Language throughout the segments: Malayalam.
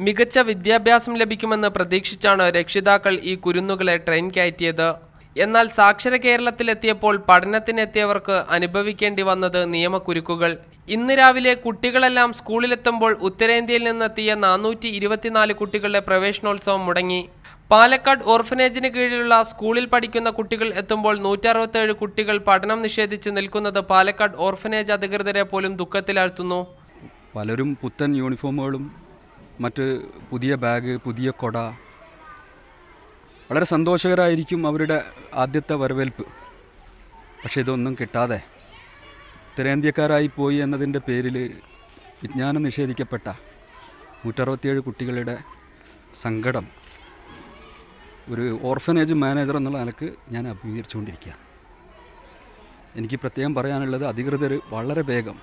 മികച്ച വിദ്യാഭ്യാസം ലഭിക്കുമെന്ന് പ്രതീക്ഷിച്ചാണ് രക്ഷിതാക്കൾ ഈ കുരുന്നുകളെ ട്രെയിൻ കയറ്റിയത്. എന്നാൽ സാക്ഷര കേരളത്തിലെത്തിയപ്പോൾ പഠനത്തിനെത്തിയവർക്ക് അനുഭവിക്കേണ്ടി വന്നത് നിയമക്കുരുക്കുകൾ. ഇന്ന് രാവിലെ കുട്ടികളെല്ലാം സ്കൂളിലെത്തുമ്പോൾ ഉത്തരേന്ത്യയിൽ നിന്നെത്തിയ 424 കുട്ടികളുടെ പ്രവേശനോത്സവം മുടങ്ങി. പാലക്കാട് ഓർഫനേജിന് കീഴിലുള്ള സ്കൂളിൽ പഠിക്കുന്ന കുട്ടികൾ എത്തുമ്പോൾ 167 കുട്ടികൾ പഠനം നിഷേധിച്ച് നിൽക്കുന്നത് പാലക്കാട് ഓർഫനേജ് അധികൃതരെ പോലും ദുഃഖത്തിലാഴ്ത്തുന്നു. പലരും പുത്തൻ യൂണിഫോമുകളും മറ്റ് പുതിയ ബാഗ്, പുതിയ കൊട, വളരെ സന്തോഷകരമായിരിക്കും അവരുടെ ആദ്യത്തെ വരവേൽപ്പ്. പക്ഷേ ഇതൊന്നും കിട്ടാതെ ഉത്തരേന്ത്യക്കാരായി പോയി എന്നതിൻ്റെ പേരിൽ വിജ്ഞാനം നിഷേധിക്കപ്പെട്ട 167 കുട്ടികളുടെ സങ്കടം ഒരു ഓർഫനേജ് മാനേജർ എന്നുള്ള നിലക്ക് ഞാൻ അഭിമുഖീകരിച്ചുകൊണ്ടിരിക്കുകയാണ്. എനിക്ക് പ്രത്യേകം പറയാനുള്ളത് അധികൃതർ വളരെ വേഗം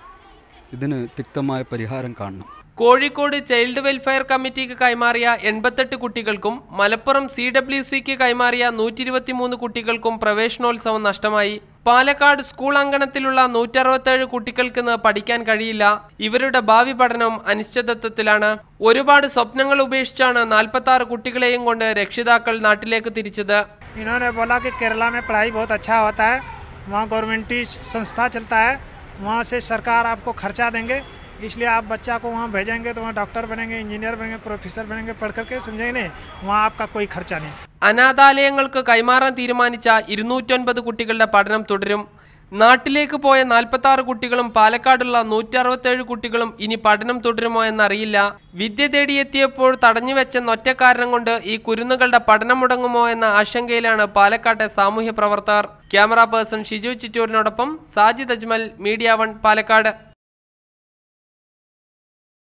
ഇതിന് തിക്തമായ പരിഹാരം കാണണം. കോഴിക്കോട് ചൈൽഡ് വെൽഫെയർ കമ്മിറ്റിക്ക് കൈമാറിയ 88 കുട്ടികൾക്കും മലപ്പുറം CWCക്ക് കൈമാറിയ 123 കുട്ടികൾക്കും പ്രവേശനോത്സവം നഷ്ടമായി. പാലക്കാട് സ്കൂൾ അങ്കണത്തിലുള്ള 167 കുട്ടികൾക്ക് പഠിക്കാൻ കഴിയില്ല. ഇവരുടെ ഭാവി പഠനം അനിശ്ചിതത്വത്തിലാണ്. ഒരുപാട് സ്വപ്നങ്ങൾ ഉപേക്ഷിച്ചാണ് 46 കുട്ടികളെയും കൊണ്ട് രക്ഷിതാക്കൾ നാട്ടിലേക്ക് തിരിച്ചത്. इन्होंने बोला कि केरला में पढ़ाई बहुत अच्छा होता है, वहाँ गवर्नमेंटी संस्था चलता है, वहाँ से सरकार आपको खर्चा देंगे, इसलिए आप बच्चा को वहाँ भेजेंगे तो वहाँ डॉक्टर बनेंगे, इंजीनियर बनेंगे, प्रोफेसर बनेंगे, पढ़ करके समझेंगे नहीं, वहाँ आपका कोई खर्चा नहीं. അനാഥാലയങ്ങൾക്ക് കൈമാറാൻ തീരുമാനിച്ച 209 കുട്ടികളുടെ പഠനം തുടരും. നാട്ടിലേക്ക് പോയ 46 കുട്ടികളും പാലക്കാടുള്ള 167 കുട്ടികളും ഇനി പഠനം തുടരുമോ എന്നറിയില്ല. വിദ്യ തേടിയെത്തിയപ്പോൾ തടഞ്ഞുവെച്ച ഒറ്റ കാരണം കൊണ്ട് ഈ കുരുന്നുകളുടെ പഠനം മുടങ്ങുമോ എന്ന ആശങ്കയിലാണ് പാലക്കാട്ടെ സാമൂഹ്യ പ്രവർത്തകർ. ക്യാമറ പേഴ്സൺ ഷിജു ചിറ്റൂരിനോടൊപ്പം സാജിദ് അജ്മൽ, മീഡിയ 1 പാലക്കാട്.